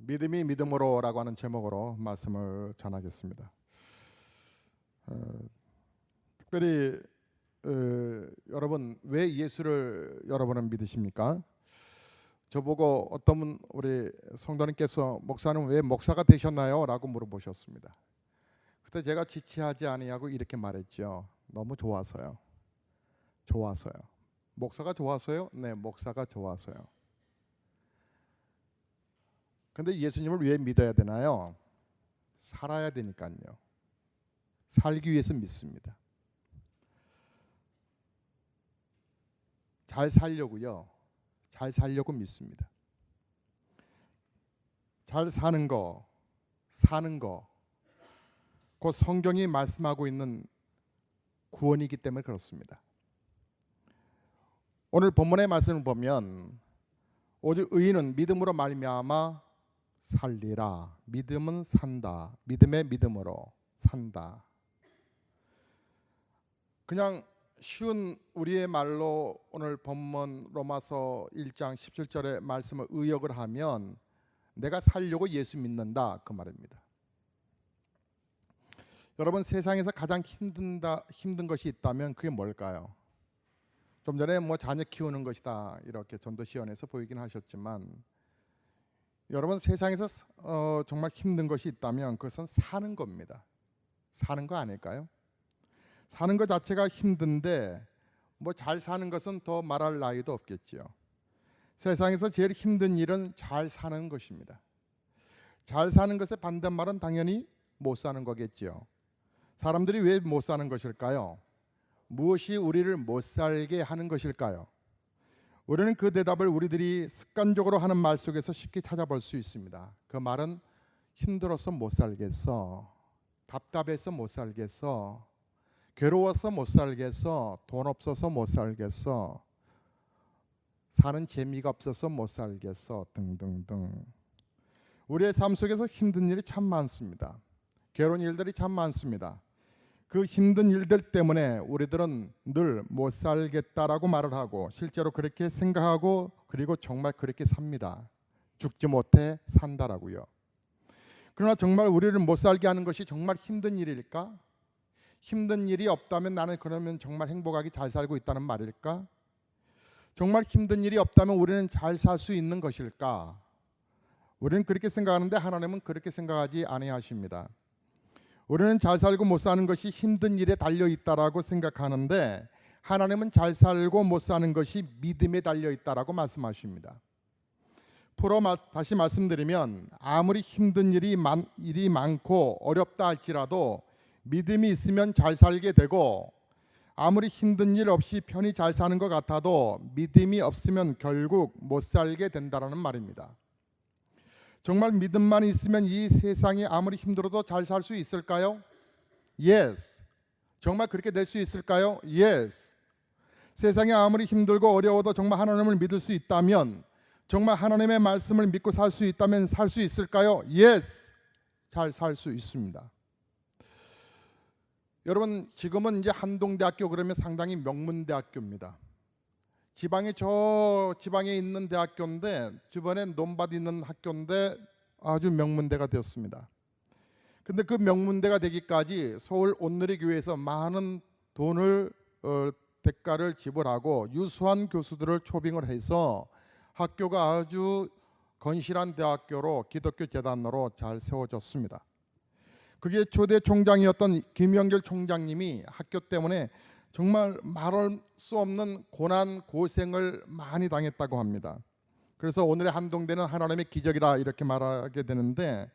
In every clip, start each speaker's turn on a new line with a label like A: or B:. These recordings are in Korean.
A: 믿음이 믿음으로라고 하는 제목으로 말씀을 전하겠습니다. 특별히 여러분 왜 예수를 여러분은 믿으십니까? 저보고 어떤 우리 성도님께서 목사는 왜 목사가 되셨나요? 라고 물어보셨습니다. 그때 제가 지치하지 아니하고 이렇게 말했죠. 너무 좋아서요. 좋아서요. 목사가 좋아서요? 네, 목사가 좋아서요. 근데 예수님을 왜 믿어야 되나요? 살아야 되니까요. 살기 위해서 믿습니다. 잘 살려고요. 잘 살려고 믿습니다. 잘 사는 거, 사는 거, 그 성경이 말씀하고 있는 구원이기 때문에 그렇습니다. 오늘 본문의 말씀을 보면 오직 의인은 믿음으로 말미암아 살리라. 믿음은 산다. 믿음의 믿음으로 산다. 그냥 쉬운 우리의 말로 오늘 본문 로마서 1장 17절의 말씀을 의역을 하면 내가 살려고 예수 믿는다 그 말입니다. 여러분 세상에서 가장 힘든 것이 있다면 그게 뭘까요? 좀 전에 자녀 키우는 것이다 이렇게 전도시연에서 보이긴 하셨지만 여러분 세상에서 정말 힘든 것이 있다면 그것은 사는 겁니다. 사는 거 아닐까요? 사는 것 자체가 힘든데 잘 사는 것은 더 말할 나위도 없겠지요. 세상에서 제일 힘든 일은 잘 사는 것입니다. 잘 사는 것의 반대말은 당연히 못 사는 거겠지요. 사람들이 왜 못 사는 것일까요? 무엇이 우리를 못 살게 하는 것일까요? 우리는 그 대답을 우리들이 습관적으로 하는 말 속에서 쉽게 찾아볼 수 있습니다. 그 말은 힘들어서 못 살겠어, 답답해서 못 살겠어, 괴로워서 못 살겠어, 돈 없어서 못 살겠어, 사는 재미가 없어서 못 살겠어 등등등. 우리의 삶 속에서 힘든 일이 참 많습니다. 괴로운 일들이 참 많습니다. 그 힘든 일들 때문에 우리들은 늘 못 살겠다라고 말을 하고 실제로 그렇게 생각하고 그리고 정말 그렇게 삽니다. 죽지 못해 산다라고요. 그러나 정말 우리를 못 살게 하는 것이 정말 힘든 일일까? 힘든 일이 없다면 나는 그러면 정말 행복하게 잘 살고 있다는 말일까? 정말 힘든 일이 없다면 우리는 잘 살 수 있는 것일까? 우리는 그렇게 생각하는데 하나님은 그렇게 생각하지 아니하십니다. 우리는 잘 살고 못 사는 것이 힘든 일에 달려 있다라고 생각하는데 하나님은 잘 살고 못 사는 것이 믿음에 달려 있다라고 말씀하십니다. 다시 말씀드리면 아무리 힘든 일이 많고 어렵다 할지라도 믿음이 있으면 잘 살게 되고 아무리 힘든 일 없이 편히 잘 사는 것 같아도 믿음이 없으면 결국 못 살게 된다라는 말입니다. 정말 믿음만 있으면 이 세상이 아무리 힘들어도 잘 살 수 있을까요? Yes. 정말 그렇게 될 수 있을까요? Yes. 세상이 아무리 힘들고 어려워도 정말 하나님을 믿을 수 있다면 정말 하나님의 말씀을 믿고 살 수 있다면 살 수 있을까요? Yes. 잘 살 수 있습니다. 여러분 지금은 이제 한동대학교 그러면 상당히 명문대학교입니다. 지방에 있는 대학교인데 주변에 논밭 있는 학교인데 아주 명문대가 되었습니다. 근데 그 명문대가 되기까지 서울 온누리교회에서 많은 돈을 대가를 지불하고 유수한 교수들을 초빙을 해서 학교가 아주 건실한 대학교로 기독교 재단으로 잘 세워졌습니다. 그게 초대 총장이었던 김영길 총장님이 학교 때문에 정말 말할 수 없는 고난 고생을 많이 당했다고 합니다. 그래서 오늘의 한동대는 하나님의 기적이라 이렇게 말하게 되는데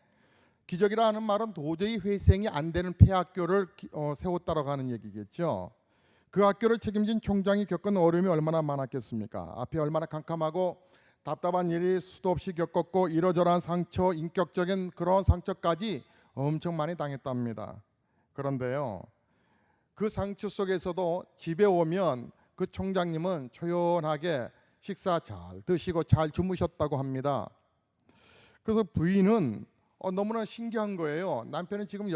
A: 기적이라 하는 말은 도저히 회생이 안 되는 폐학교를 세웠다라고 하는 얘기겠죠. 그 학교를 책임진 총장이 겪은 어려움이 얼마나 많았겠습니까? 앞이 얼마나 캄캄하고 답답한 일이 수도 없이 겪었고 이러저러한 상처, 인격적인 그런 상처까지 엄청 많이 당했답니다. 그런데요, 그 상처 속에서도 집에 오면 그 총장님은 초연하게 식사 잘 드시고 잘 주무셨다고 합니다. 그래서 부인은 너무나 신기한 거예요. 남편이 지금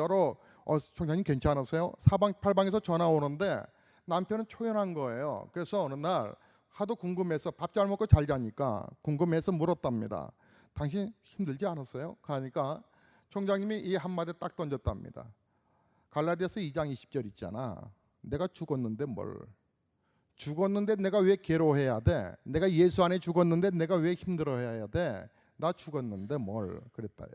A: 총장님 괜찮으세요? 사방팔방에서 전화 오는데 남편은 초연한 거예요. 그래서 어느 날 하도 궁금해서 밥 잘 먹고 잘 자니까 궁금해서 물었답니다. 당신 힘들지 않았어요? 하니까 총장님이 이 한마디 딱 던졌답니다. 갈라디아서 2장 20절 있잖아. 내가 죽었는데 뭘? 죽었는데 내가 왜 괴로워해야 돼? 내가 예수 안에 죽었는데 내가 왜 힘들어해야 돼? 나 죽었는데 뭘? 그랬다요.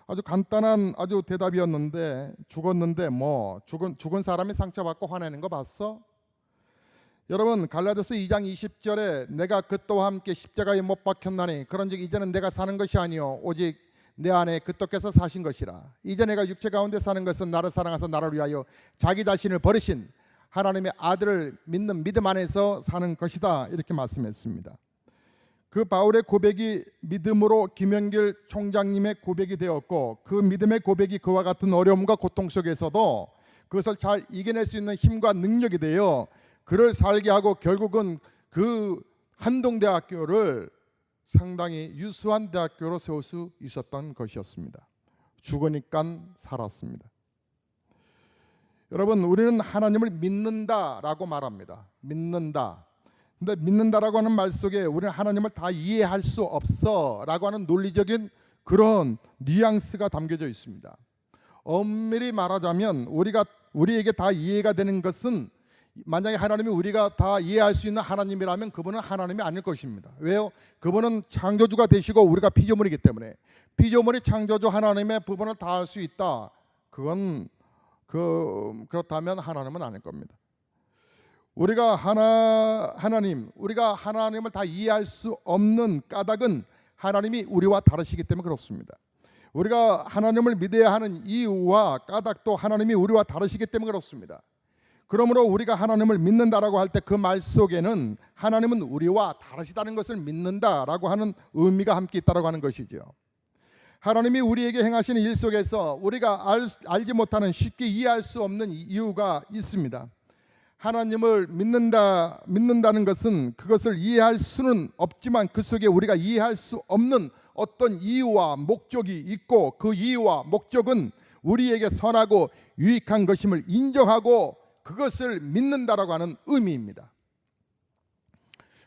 A: 아주 간단한 아주 대답이었는데 죽었는데 뭐 죽은 사람이 상처받고 화내는 거 봤어? 여러분 갈라디아서 2장 20절에 내가 그리스도와 함께 십자가에 못 박혔나니 그런즉 이제는 내가 사는 것이 아니요 오직 내 안에 그리스도께서 사신 것이라. 이제 내가 육체 가운데 사는 것은 나를 사랑하사 나를 위하여 자기 자신을 버리신 하나님의 아들을 믿는 믿음 안에서 사는 것이다. 이렇게 말씀했습니다. 그 바울의 고백이 믿음으로 김영길 총장님의 고백이 되었고 그 믿음의 고백이 그와 같은 어려움과 고통 속에서도 그것을 잘 이겨낼 수 있는 힘과 능력이 되어 그를 살게 하고 결국은 그 한동대학교를 상당히 유수한 대학교로 세울 수 있었던 것이었습니다. 죽으니까 살았습니다. 여러분 우리는 하나님을 믿는다라고 말합니다. 믿는다. 근데 믿는다라고 하는 말 속에 우리는 하나님을 다 이해할 수 없어라고 하는 논리적인 그런 뉘앙스가 담겨져 있습니다. 엄밀히 말하자면 우리에게 다 이해가 되는 것은 만약에 하나님이 우리가 다 이해할 수 있는 하나님이라면 그분은 하나님이 아닐 것입니다. 왜요? 그분은 창조주가 되시고 우리가 피조물이기 때문에 피조물이 창조주 하나님의 부분을 다 할 수 있다. 그건 그렇다면 하나님은 아닐 겁니다. 우리가 하나님을 다 이해할 수 없는 까닭은 하나님이 우리와 다르시기 때문에 그렇습니다. 우리가 하나님을 믿어야 하는 이유와 까닭도 하나님이 우리와 다르시기 때문에 그렇습니다. 그러므로 우리가 하나님을 믿는다라고 할 때 그 말 속에는 하나님은 우리와 다르시다는 것을 믿는다라고 하는 의미가 함께 있다라고 하는 것이죠. 하나님이 우리에게 행하시는 일 속에서 우리가 알지 못하는 쉽게 이해할 수 없는 이유가 있습니다. 하나님을 믿는다는 것은 그것을 이해할 수는 없지만 그 속에 우리가 이해할 수 없는 어떤 이유와 목적이 있고 그 이유와 목적은 우리에게 선하고 유익한 것임을 인정하고 그것을 믿는다라고 하는 의미입니다.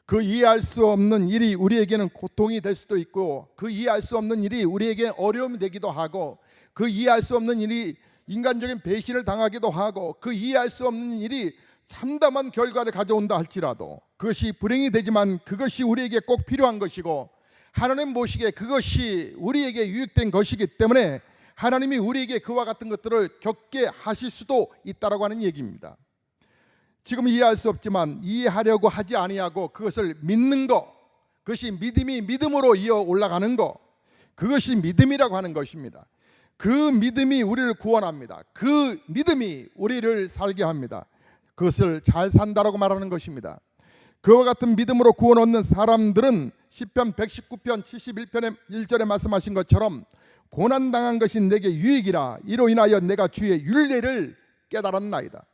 A: 그 이해할 수 없는 일이 우리에게는 고통이 될 수도 있고 그 이해할 수 없는 일이 우리에게 어려움이 되기도 하고 그 이해할 수 없는 일이 인간적인 배신을 당하기도 하고 그 이해할 수 없는 일이 참담한 결과를 가져온다 할지라도 그것이 불행이 되지만 그것이 우리에게 꼭 필요한 것이고 하나님 보시기에 그것이 우리에게 유익된 것이기 때문에 하나님이 우리에게 그와 같은 것들을 겪게 하실 수도 있다라고 하는 얘기입니다. 지금 이해할 수 없지만 이해하려고 하지 아니하고 그것을 믿는 것, 그것이 믿음이 믿음으로 이어 올라가는 것, 그것이 믿음이라고 하는 것입니다. 그 믿음이 우리를 구원합니다. 그 믿음이 우리를 살게 합니다. 그것을 잘 산다라고 말하는 것입니다. 그와 같은 믿음으로 구원 얻는 사람들은 시편 119편 71편의 1절에 말씀하신 것처럼 고난당한 것이 내게 유익이라 이로 인하여 내가 주의 율례를 깨달았나이다.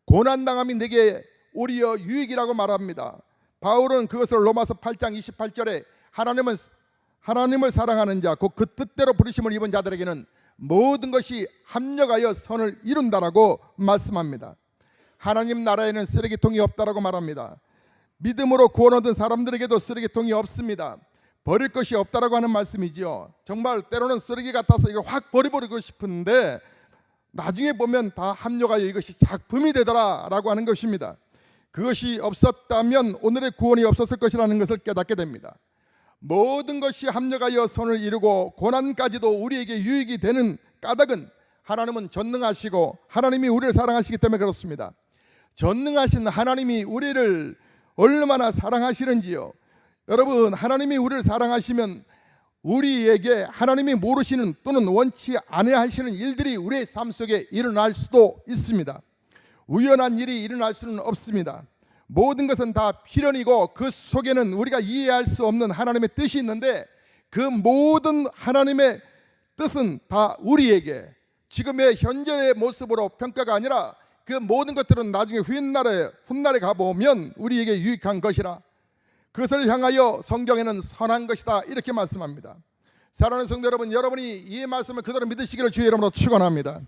A: 고난당함이 내게 오히려 유익이라고 말합니다. 바울은 그것을 로마서 8장 28절에 하나님을 사랑하는 자 곧 그 뜻대로 부르심을 입은 자들에게는 모든 것이 합력하여 선을 이룬다라고 말씀합니다. 하나님 나라에는 쓰레기통이 없다라고 말합니다. 믿음으로 구원 얻은 사람들에게도 쓰레기통이 없습니다. 버릴 것이 없다라고 하는 말씀이지요. 정말 때로는 쓰레기 같아서 이걸 확 버려버리고 싶은데 나중에 보면 다 합력하여 이것이 작품이 되더라라고 하는 것입니다. 그것이 없었다면 오늘의 구원이 없었을 것이라는 것을 깨닫게 됩니다. 모든 것이 합력하여 선을 이루고 고난까지도 우리에게 유익이 되는 까닭은 하나님은 전능하시고 하나님이 우리를 사랑하시기 때문에 그렇습니다. 전능하신 하나님이 우리를 얼마나 사랑하시는지요. 여러분 하나님이 우리를 사랑하시면 우리에게 하나님이 모르시는 또는 원치 아니하시는 일들이 우리의 삶 속에 일어날 수도 있습니다. 우연한 일이 일어날 수는 없습니다. 모든 것은 다 필연이고 그 속에는 우리가 이해할 수 없는 하나님의 뜻이 있는데 그 모든 하나님의 뜻은 다 우리에게 지금의 현재의 모습으로 평가가 아니라 그 모든 것들은 나중에 훗날에 가보면 우리에게 유익한 것이라 그것을 향하여 성경에는 선한 것이다 이렇게 말씀합니다. 사랑하는 성도 여러분, 여러분이 이 말씀을 그대로 믿으시기를 주의 이름으로 축원합니다.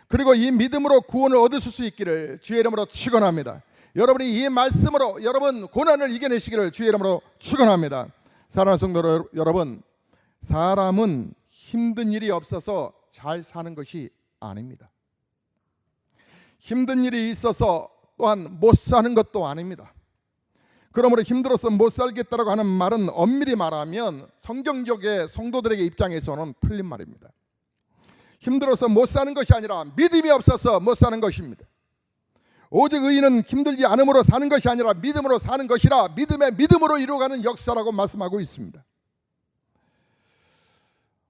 A: 그리고 이 믿음으로 구원을 얻으실 수 있기를 주의 이름으로 축원합니다. 여러분이 이 말씀으로 여러분 고난을 이겨내시기를 주의 이름으로 축원합니다. 사랑하는 성도 여러분, 사람은 힘든 일이 없어서 잘 사는 것이 아닙니다. 힘든 일이 있어서 또한 못 사는 것도 아닙니다. 그러므로 힘들어서 못 살겠다라고 하는 말은 엄밀히 말하면 성경적의 성도들에게 입장에서는 틀린 말입니다. 힘들어서 못 사는 것이 아니라 믿음이 없어서 못 사는 것입니다. 오직 의인은 힘들지 않음으로 사는 것이 아니라 믿음으로 사는 것이라 믿음의 믿음으로 이루어가는 역사라고 말씀하고 있습니다.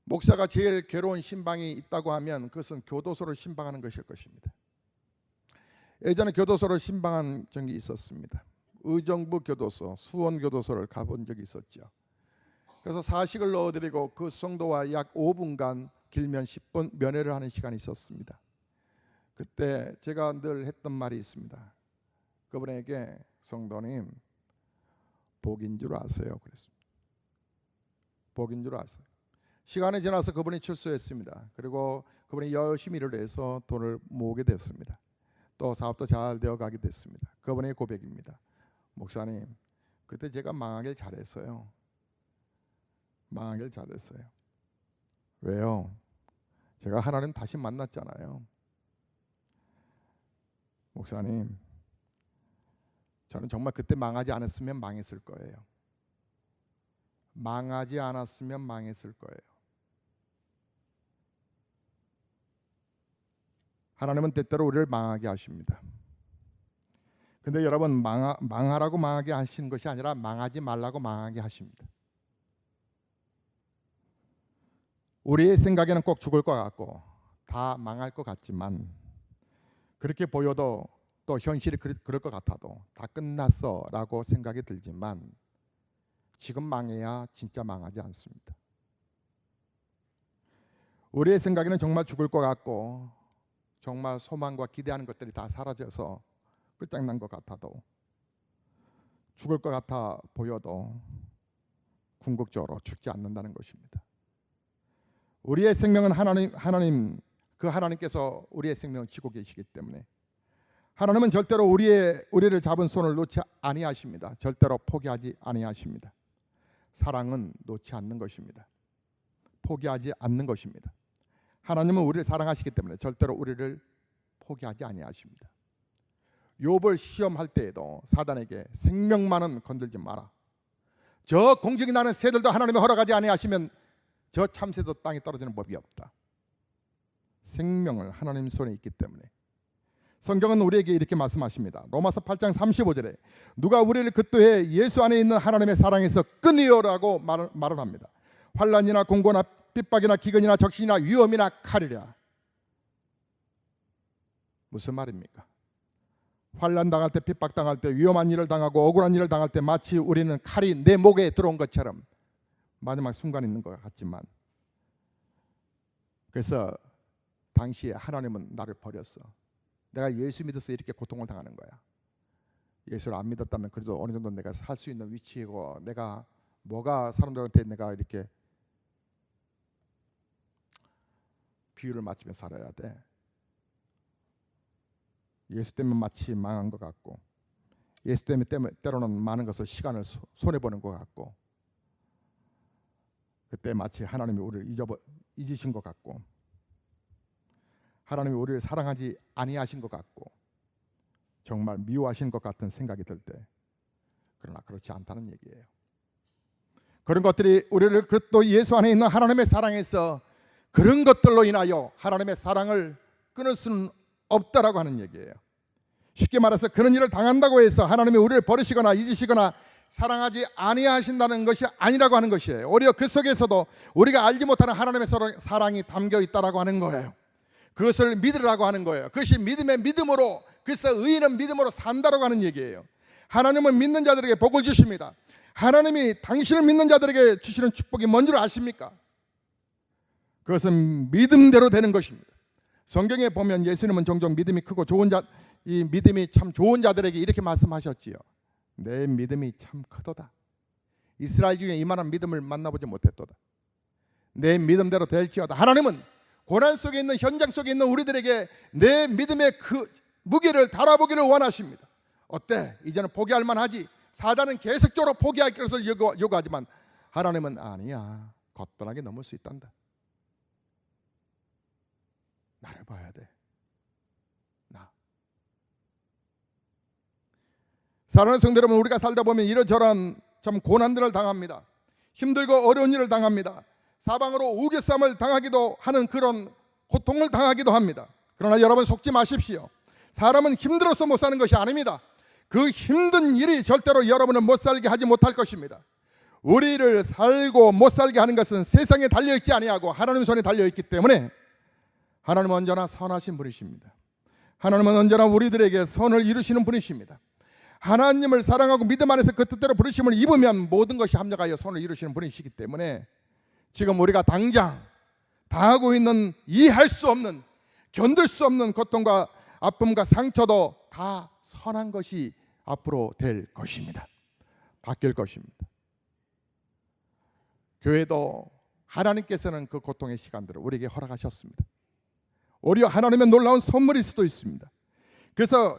A: 목사가 제일 괴로운 신방이 있다고 하면 그것은 교도소를 신방하는 것일 것입니다. 예전에 교도소를 신방한 적이 있었습니다. 의정부 교도소, 수원 교도소를 가본 적이 있었죠. 그래서 사식을 넣어드리고 그 성도와 약 5분간 길면 10분 면회를 하는 시간이 있었습니다. 그때 제가 늘 했던 말이 있습니다. 그분에게 성도님 복인 줄 아세요? 그랬습니다. 복인 줄 아세요? 시간이 지나서 그분이 출소했습니다. 그리고 그분이 열심히 일을 해서 돈을 모으게 됐습니다. 또 사업도 잘 되어가게 됐습니다. 그분의 고백입니다. 목사님, 그때 제가 망하길 잘했어요. 망하길 잘했어요. 왜요? 제가 하나님 다시 만났잖아요. 목사님, 저는 정말 그때 망하지 않았으면 망했을 거예요. 망하지 않았으면 망했을 거예요. 하나님은 때때로 우리를 망하게 하십니다. 근데 여러분, 망하라고 망하게 하시는 것이 아니라 망하지 말라고 망하게 하십니다. 우리의 생각에는 꼭 죽을 것 같고 다 망할 것 같지만, 그렇게 보여도 또 현실이 그럴 것 같아도 다 끝났어 라고 생각이 들지만, 지금 망해야 진짜 망하지 않습니다. 우리의 생각에는 정말 죽을 것 같고 정말 소망과 기대하는 것들이 다 사라져서 끝장난 것 같아도, 죽을 것 같아 보여도 궁극적으로 죽지 않는다는 것입니다. 우리의 생명은 하나님 그 하나님께서 우리의 생명을 쥐고 계시기 때문에 하나님은 절대로 우리를 잡은 손을 놓지 아니하십니다. 절대로 포기하지 아니하십니다. 사랑은 놓지 않는 것입니다. 포기하지 않는 것입니다. 하나님은 우리를 사랑하시기 때문에 절대로 우리를 포기하지 아니하십니다. 욥을 시험할 때에도 사단에게 생명만은 건들지 마라. 저 공중에 나는 새들도 하나님이 허락하지 아니하시면 저 참새도 땅에 떨어지는 법이 없다. 생명을 하나님 손에 있기 때문에. 성경은 우리에게 이렇게 말씀하십니다. 로마서 8장 35절에 누가 우리를 그토해 예수 안에 있는 하나님의 사랑에서 끊으려라고 말을 합니다. 환난이나 공고나 핍박이나 기근이나 적신이나 위험이나 칼이랴. 무슨 말입니까? 환난 당할 때, 핍박 당할 때, 위험한 일을 당하고 억울한 일을 당할 때 마치 우리는 칼이 내 목에 들어온 것처럼 마지막 순간이 있는 것 같지만, 그래서 당시에 하나님은 나를 버렸어. 내가 예수 믿어서 이렇게 고통을 당하는 거야. 예수를 안 믿었다면 그래도 어느 정도 내가 살 수 있는 위치이고, 내가 뭐가 사람들한테 내가 이렇게 비유를 맞추며 살아야 돼. 예수 때문에 마치 망한 것 같고, 예수 때문에 때로는 많은 것을 시간을 손해보는 것 같고, 그때 마치 하나님이 우리를 잊으신 것 같고, 하나님이 우리를 사랑하지 아니하신 것 같고, 정말 미워하신 것 같은 생각이 들 때, 그러나 그렇지 않다는 얘기예요. 그런 것들이 우리를 또 예수 안에 있는 하나님의 사랑에서 그런 것들로 인하여 하나님의 사랑을 끊을 수는 없다라고 하는 얘기예요. 쉽게 말해서 그런 일을 당한다고 해서 하나님이 우리를 버리시거나 잊으시거나 사랑하지 아니하신다는 것이 아니라고 하는 것이에요. 오히려 그 속에서도 우리가 알지 못하는 하나님의 사랑이 담겨 있다라고 하는 거예요. 그것을 믿으라고 하는 거예요. 그것이 믿음의 믿음으로, 그래서 의인은 믿음으로 산다라고 하는 얘기예요. 하나님은 믿는 자들에게 복을 주십니다. 하나님이 당신을 믿는 자들에게 주시는 축복이 뭔 줄 아십니까? 그것은 믿음대로 되는 것입니다. 성경에 보면 예수님은 종종 믿음이 크고 좋은 자, 이 믿음이 참 좋은 자들에게 이렇게 말씀하셨지요. 내 믿음이 참 크도다. 이스라엘 중에 이만한 믿음을 만나보지 못했도다. 내 믿음대로 될지어다. 하나님은 고난 속에 있는, 현장 속에 있는 우리들에게 내 믿음의 그 무게를 달아보기를 원하십니다. 어때? 이제는 포기할 만하지. 사단은 계속적으로 포기할 것을 요구하지만 하나님은 아니야. 거뜬하게 넘을 수 있단다. 나를 봐야 돼. 나. 사랑하는 성도 여러분, 우리가 살다 보면 이런저런 참 고난들을 당합니다. 힘들고 어려운 일을 당합니다. 사방으로 우겨쌈을 당하기도 하는 그런 고통을 당하기도 합니다. 그러나 여러분 속지 마십시오. 사람은 힘들어서 못 사는 것이 아닙니다. 그 힘든 일이 절대로 여러분을 못 살게 하지 못할 것입니다. 우리를 살고 못 살게 하는 것은 세상에 달려있지 아니하고 하나님 손에 달려있기 때문에 하나님은 언제나 선하신 분이십니다. 하나님은 언제나 우리들에게 선을 이루시는 분이십니다. 하나님을 사랑하고 믿음 안에서 그 뜻대로 부르심을 입으면 모든 것이 합력하여 선을 이루시는 분이시기 때문에 지금 우리가 당장 당하고 있는 이해할 수 없는, 견딜 수 없는 고통과 아픔과 상처도 다 선한 것이 앞으로 될 것입니다. 바뀔 것입니다. 교회도 하나님께서는 그 고통의 시간들을 우리에게 허락하셨습니다. 오히려 하나님의 놀라운 선물일 수도 있습니다. 그래서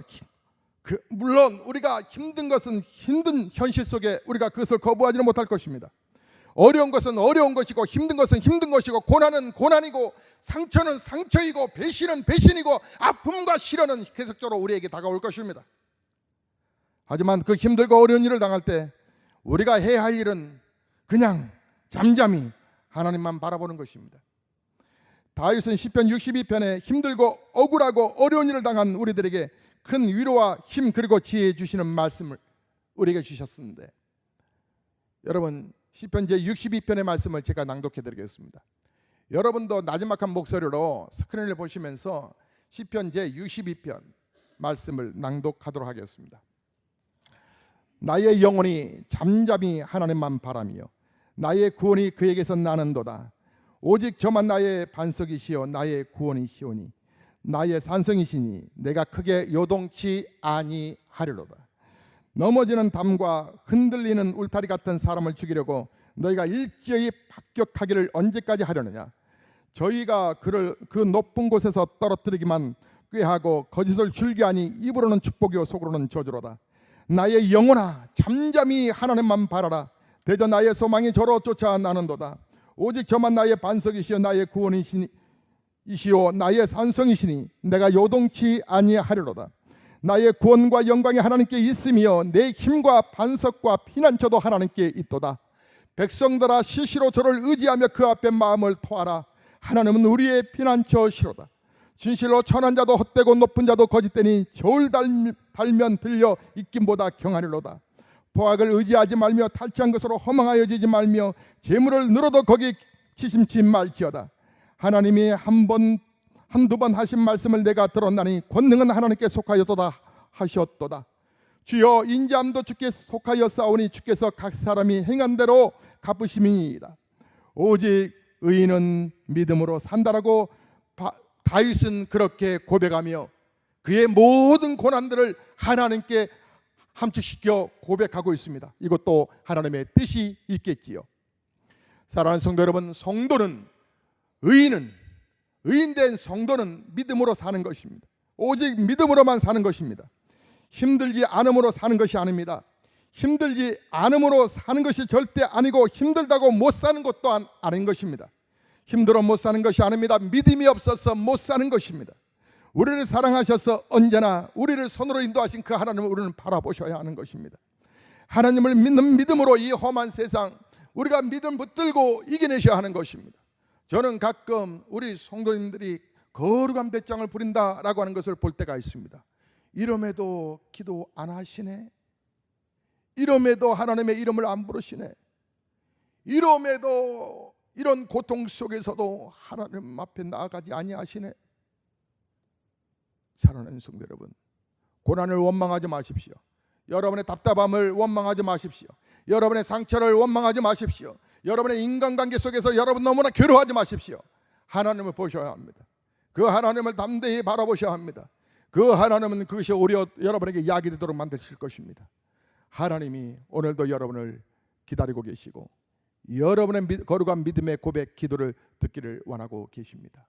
A: 물론 우리가 힘든 것은 힘든 현실 속에 우리가 그것을 거부하지는 못할 것입니다. 어려운 것은 어려운 것이고 힘든 것은 힘든 것이고 고난은 고난이고 상처는 상처이고 배신은 배신이고 아픔과 시련은 계속적으로 우리에게 다가올 것입니다. 하지만 그 힘들고 어려운 일을 당할 때 우리가 해야 할 일은 그냥 잠잠히 하나님만 바라보는 것입니다. 다윗은 시편 62편에 힘들고 억울하고 어려운 일을 당한 우리들에게 큰 위로와 힘 그리고 지혜 주시는 말씀을 우리에게 주셨는데, 여러분 시편 제62편의 말씀을 제가 낭독해 드리겠습니다. 여러분도 나지막한 목소리로 스크린을 보시면서 시편 제62편 말씀을 낭독하도록 하겠습니다. 나의 영혼이 잠잠히 하나님만 바라며 나의 구원이 그에게서 나는도다. 오직 저만 나의 반석이시요 나의 구원이시오니 나의 산성이시니 내가 크게 요동치 아니하리로다. 넘어지는 담과 흔들리는 울타리 같은 사람을 죽이려고 너희가 일제히 합격하기를 언제까지 하려느냐. 저희가 그를 그 높은 곳에서 떨어뜨리기만 꾀하고 거짓을 즐겨하니 입으로는 축복이요 속으로는 저주로다. 나의 영혼아 잠잠히 하나님만 바라라. 대저 나의 소망이 저로 쫓아 나는도다. 오직 저만 나의 반석이시여 나의 구원이시오 나의 산성이시니 내가 요동치 아니하리로다. 나의 구원과 영광이 하나님께 있으며 내 힘과 반석과 피난처도 하나님께 있도다. 백성들아 시시로 저를 의지하며 그 앞에 마음을 토하라. 하나님은 우리의 피난처시로다. 진실로 천한 자도 헛되고 높은 자도 거짓되니 겨울 달면 들려 있김보다 경하리로다. 보악을 의지하지 말며 탈취한 것으로 허망하여지지 말며 재물을 늘어도 거기 치심치 말지어다. 하나님이 한두 번 하신 말씀을 내가 들었나니 권능은 하나님께 속하였도다 하셨도다. 주여 인자함도 주께 속하여 싸우니 주께서 각 사람이 행한 대로 갚으심이니이다. 오직 의인은 믿음으로 산다라고 다윗은 그렇게 고백하며 그의 모든 고난들을 하나님께 함축시켜 고백하고 있습니다. 이것도 하나님의 뜻이 있겠지요. 사랑하는 성도 여러분, 의인된 성도는 믿음으로 사는 것입니다. 오직 믿음으로만 사는 것입니다. 힘들지 않음으로 사는 것이 아닙니다. 힘들지 않음으로 사는 것이 절대 아니고 힘들다고 못 사는 것 또한 아닌 것입니다. 힘들어 못 사는 것이 아닙니다. 믿음이 없어서 못 사는 것입니다. 우리를 사랑하셔서 언제나 우리를 손으로 인도하신 그 하나님을 우리는 바라보셔야 하는 것입니다. 하나님을 믿는 믿음으로 이 험한 세상 우리가 믿음 붙들고 이겨내셔야 하는 것입니다. 저는 가끔 우리 성도님들이 거룩한 배짱을 부린다라고 하는 것을 볼 때가 있습니다. 이름에도 기도 안 하시네. 이름에도 하나님의 이름을 안 부르시네. 이름에도 이런 고통 속에서도 하나님 앞에 나아가지 아니하시네. 사랑하는 성도 여러분, 고난을 원망하지 마십시오. 여러분의 답답함을 원망하지 마십시오. 여러분의 상처를 원망하지 마십시오. 여러분의 인간관계 속에서 여러분 너무나 괴로워하지 마십시오. 하나님을 보셔야 합니다. 그 하나님을 담대히 바라보셔야 합니다. 그 하나님은 그것이 오히려 여러분에게 약이 되도록 만드실 것입니다. 하나님이 오늘도 여러분을 기다리고 계시고 여러분의 거룩한 믿음의 고백, 기도를 듣기를 원하고 계십니다.